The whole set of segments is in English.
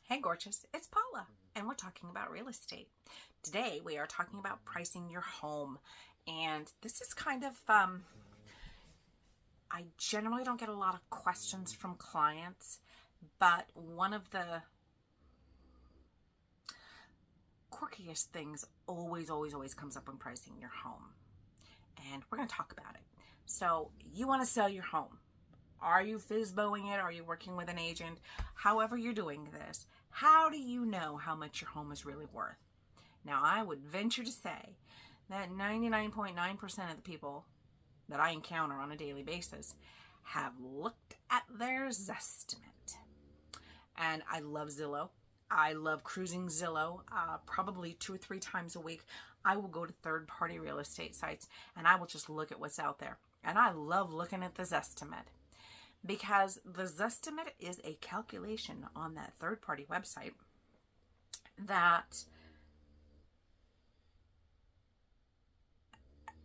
Hey gorgeous, it's Paula, and we're talking about real estate. Today we are talking about pricing your home, and this is kind of, I generally don't get a lot of questions from clients, but one of the quirkiest things always comes up when pricing your home, and we're going to talk about it. So you want to sell your home. Are you FSBOing it? Are you working with an agent? However you're doing this, how do you know how much your home is really worth? Now, I would venture to say that 99.9% of the people that I encounter on a daily basis have looked at their Zestimate. And I love Zillow. I love cruising Zillow. Probably 2 or 3 times a week, I will go to third-party real estate sites and I will just look at what's out there. And I love looking at the Zestimate, because the Zestimate is a calculation on that third-party website that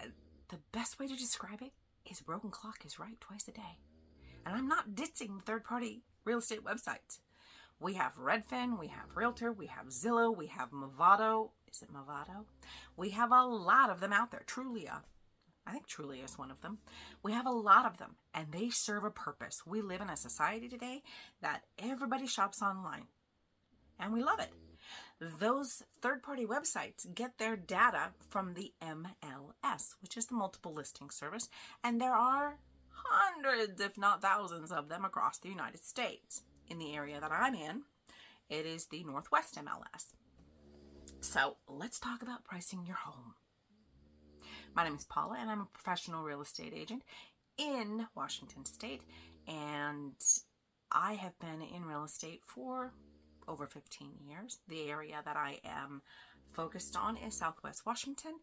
the best way to describe it is a broken clock is right twice a day. And I'm not ditching third-party real estate websites. We have Redfin, we have Realtor, we have Zillow, we have Movado. Is it Movado? We have a lot of them out there. Trulia. I think Trulia is one of them. We have a lot of them, and they serve a purpose. We live in a society today that everybody shops online, and we love it. Those third-party websites get their data from the MLS, which is the multiple listing service, and there are hundreds, if not thousands, of them across the United States. In the area that I'm in, it is the Northwest MLS. So let's talk about pricing your home. My name is Paula, and I'm a professional real estate agent in Washington State, and I have been in real estate for over 15 years. The area that I am focused on is Southwest Washington,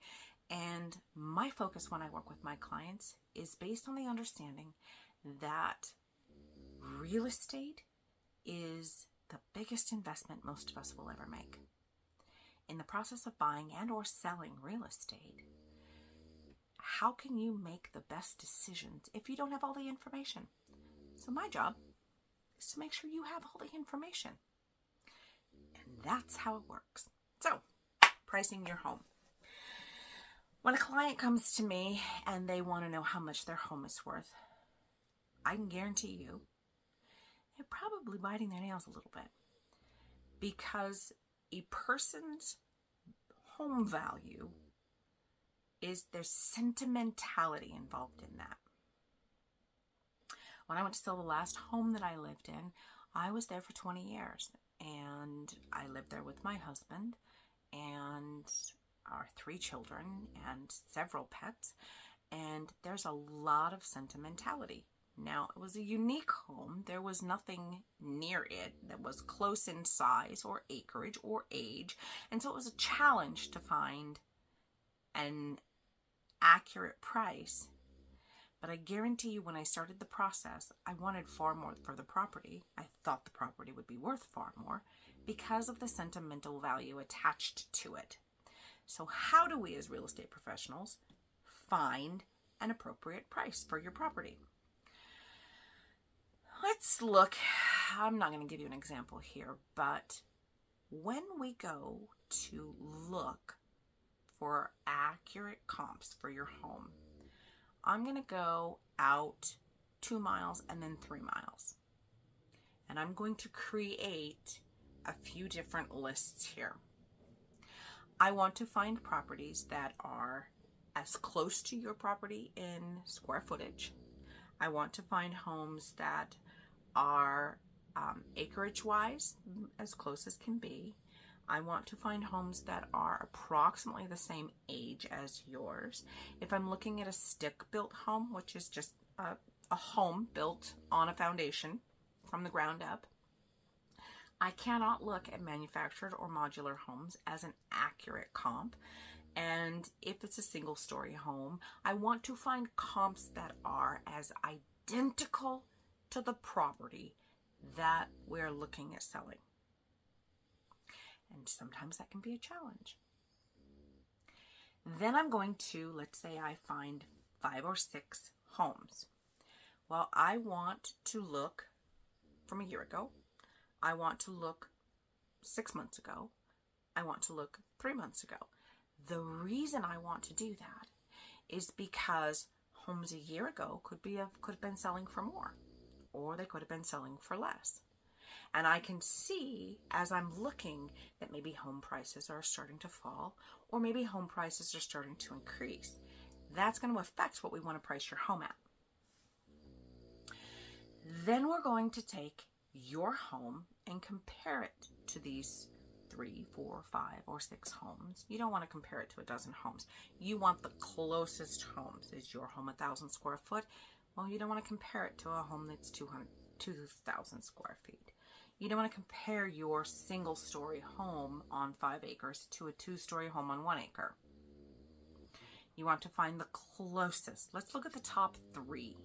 and my focus when I work with my clients is based on the understanding that real estate is the biggest investment most of us will ever make. In the process of buying and or selling real estate, how can you make the best decisions if you don't have all the information? So my job is to make sure you have all the information. And that's how it works. So, pricing your home. When a client comes to me and they want to know how much their home is worth, I can guarantee you they're probably biting their nails a little bit, because a person's home value is there's sentimentality involved in that. When I went to sell the last home that I lived in, I was there for 20 years, and I lived there with my husband and our 3 children and several pets, and there's a lot of sentimentality. Now, it was a unique home. There was nothing near it that was close in size or acreage or age, and so it was a challenge to find an accurate price. But I guarantee you, when I started the process, I wanted far more for the property. I thought the property would be worth far more because of the sentimental value attached to it. So how do we as real estate professionals find an appropriate price for your property? Let's look. I'm not going to give you an example here, but when we go to look for accurate comps for your home, I'm going to go out 2 miles and then 3 miles. And I'm going to create a few different lists here. I want to find properties that are as close to your property in square footage. I want to find homes that are acreage-wise as close as can be. I want to find homes that are approximately the same age as yours. If I'm looking at a stick-built home, which is just a home built on a foundation from the ground up, I cannot look at manufactured or modular homes as an accurate comp. And if it's a single-story home, I want to find comps that are as identical to the property that we're looking at selling. And sometimes that can be a challenge. Then I'm going to, let's say I find 5 or 6 homes. Well, I want to look from a year ago. I want to look 6 months ago. I want to look 3 months ago. The reason I want to do that is because homes a year ago could have been selling for more, or they could have been selling for less. And I can see as I'm looking that maybe home prices are starting to fall, or maybe home prices are starting to increase. That's going to affect what we want to price your home at. Then we're going to take your home and compare it to these 3, 4, 5, or 6 homes. You don't want to compare it to a dozen homes. You want the closest homes. Is your home 1,000 square foot? Well, you don't want to compare it to a home that's 2,000 square feet. You don't want to compare your single-story home on 5 acres to a 2-story home on 1 acre. You want to find the closest. Let's look at the top 3.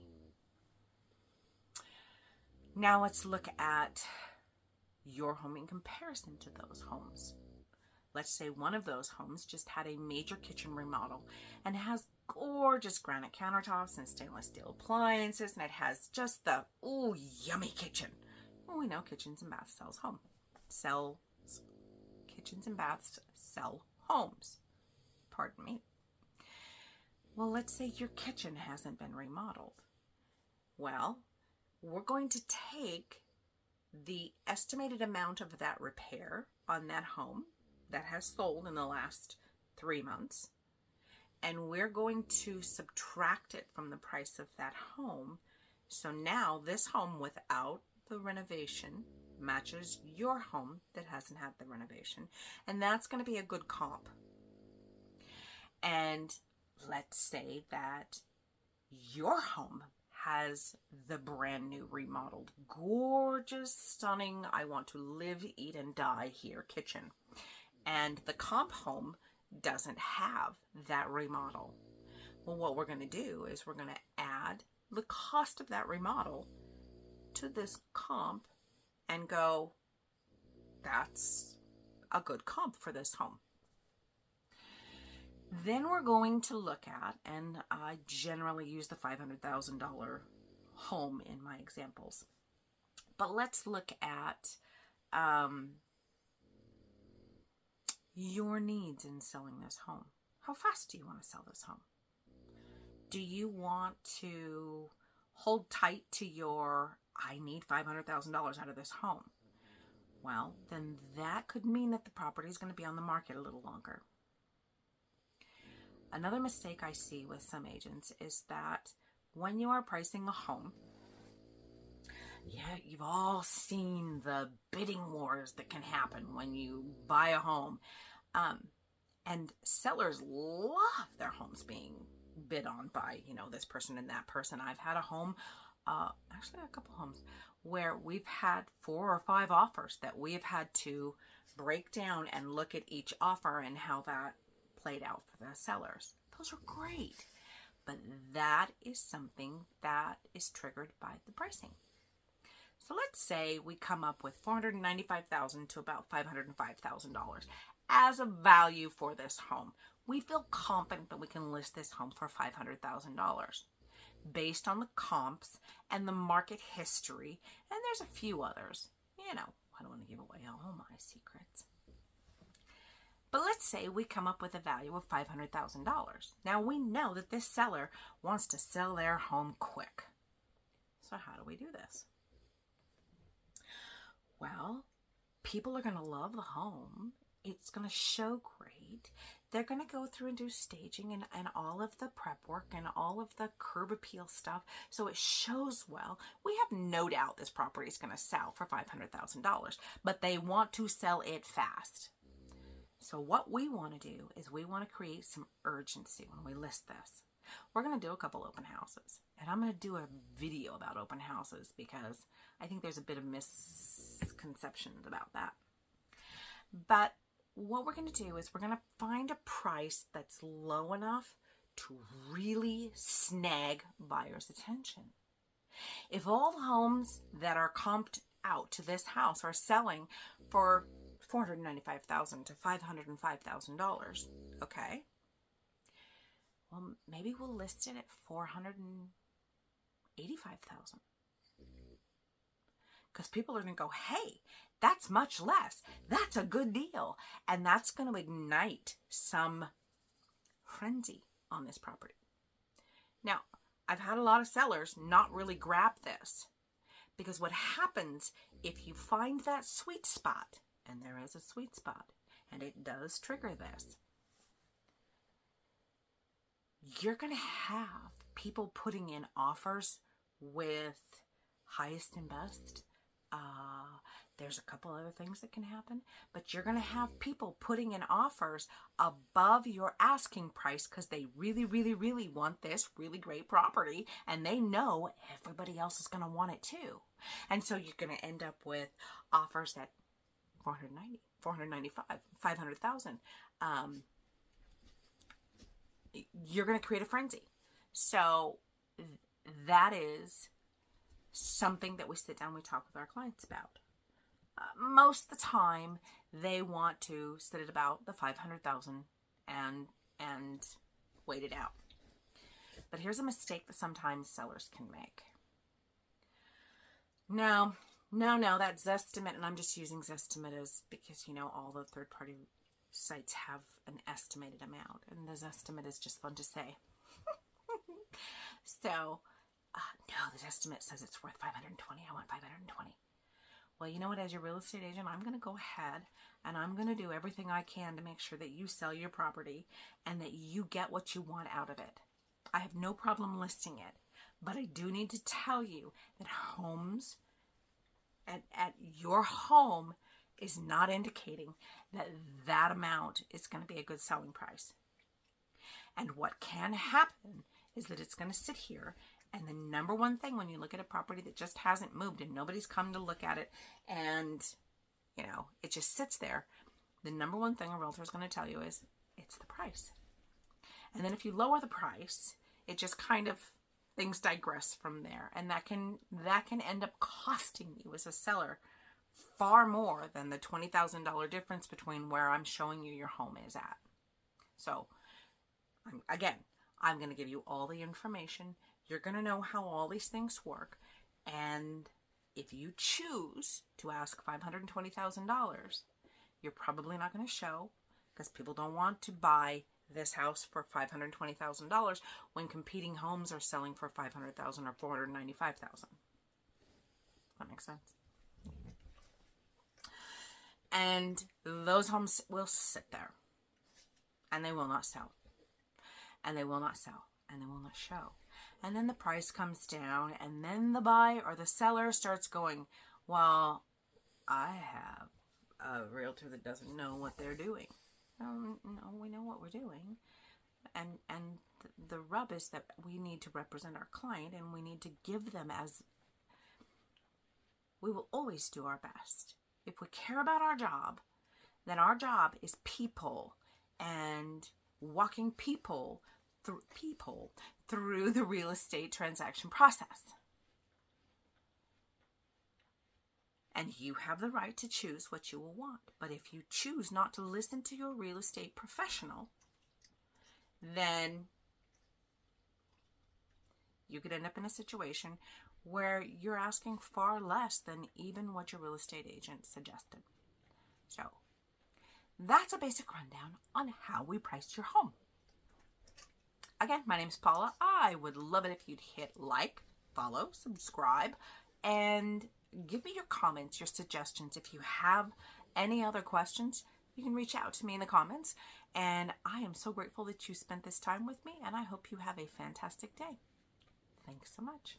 Now let's look at your home in comparison to those homes. Let's say one of those homes just had a major kitchen remodel and has gorgeous granite countertops and stainless steel appliances, and it has just the, ooh, yummy kitchen. Well, we know kitchens and baths kitchens and baths sell homes. Pardon me. Well, let's say your kitchen hasn't been remodeled. Well, we're going to take the estimated amount of that repair on that home that has sold in the last 3 months, and we're going to subtract it from the price of that home. So now this home without the renovation matches your home that hasn't had the renovation, and that's going to be a good comp. And let's say that your home has the brand new remodeled, gorgeous, stunning, I want to live, eat, and die here kitchen. And the comp home doesn't have that remodel. Well, what we're going to do is we're going to add the cost of that remodel to this comp and go, that's a good comp for this home. Then we're going to look at, and I generally use the $500,000 home in my examples, but let's look at your needs in selling this home. How fast do you want to sell this home? Do you want to hold tight to your, I need $500,000 out of this home? Well, then that could mean that the property is going to be on the market a little longer. Another mistake I see with some agents is that when you are pricing a home, yeah, you've all seen the bidding wars that can happen when you buy a home. And sellers love their homes being bid on by, this person and that person. I've had a home, actually a couple homes, where we've had 4 or 5 offers that we have had to break down and look at each offer and how that played out for the sellers. Those are great, but that is something that is triggered by the pricing. So let's say we come up with $495,000 to about $505,000 as a value for this home. We feel confident that we can list this home for $500,000 based on the comps and the market history, and there's a few others. I don't want to give away all my secrets. But let's say we come up with a value of $500,000. Now we know that this seller wants to sell their home quick. So how do we do this? Well, people are going to love the home. It's going to show great. They're going to go through and do staging and all of the prep work and all of the curb appeal stuff, so it shows well. We have no doubt this property is going to sell for $500,000, but they want to sell it fast. So what we want to do is we want to create some urgency when we list this. We're going to do a couple open houses, and I'm going to do a video about open houses because I think there's a bit of misconceptions about that. But what we're going to do is we're going to find a price that's low enough to really snag buyers' attention. If all the homes that are comped out to this house are selling for $495,000 to $505,000, okay, well, maybe we'll list it at $485,000. because people are going to go, hey, that's much less. That's a good deal. And that's going to ignite some frenzy on this property. Now, I've had a lot of sellers not really grab this, because what happens if you find that sweet spot, and there is a sweet spot, and it does trigger this, you're going to have people putting in offers with highest and best. There's a couple other things that can happen, but you're going to have people putting in offers above your asking price because they really, really, really want this really great property, and they know everybody else is going to want it too. And so you're going to end up with offers at $490,000, $495,000, $500,000. You're going to create a frenzy. So that is something that we sit down, we talk with our clients about. Most of the time, they want to sit at about the $500,000 and wait it out. But here's a mistake that sometimes sellers can make. No, that Zestimate, and I'm just using Zestimate as because, you know, all the third-party sites have an estimated amount, and the Zestimate is just fun to say. So, no, the Zestimate says it's worth $520. I want $520. Well, you know what? As your real estate agent, I'm going to go ahead and I'm going to do everything I can to make sure that you sell your property and that you get what you want out of it. I have no problem listing it, but I do need to tell you that homes at your home is not indicating that that amount is going to be a good selling price. And what can happen is that it's going to sit here, and the number one thing when you look at a property that just hasn't moved and nobody's come to look at it and, you know, it just sits there, the number one thing a realtor is going to tell you is it's the price. And then if you lower the price, it just kind of, things digress from there. And that can end up costing you as a seller far more than the $20,000 difference between where I'm showing you your home is at. So, I'm going to give you all the information. You're going to know how all these things work. And if you choose to ask $520,000, you're probably not going to show, because people don't want to buy this house for $520,000 when competing homes are selling for $500,000 or $495,000. That makes sense. And those homes will sit there, and they will not sell, and they will not sell, and they will not show. And then the price comes down, and then the buyer or the seller starts going, well, I have a realtor that doesn't know what they're doing. No, we know what we're doing. And the rub is that we need to represent our client, and we need to give them as, we will always do our best. If we care about our job, then our job is people and walking people through the real estate transaction process. And you have the right to choose what you will want. But if you choose not to listen to your real estate professional, then you could end up in a situation where you're asking far less than even what your real estate agent suggested. So that's a basic rundown on how we price your home. Again, my name is Paula. I would love it if you'd hit like, follow, subscribe, and give me your comments, your suggestions. If you have any other questions, you can reach out to me in the comments. And I am so grateful that you spent this time with me, and I hope you have a fantastic day. Thanks so much.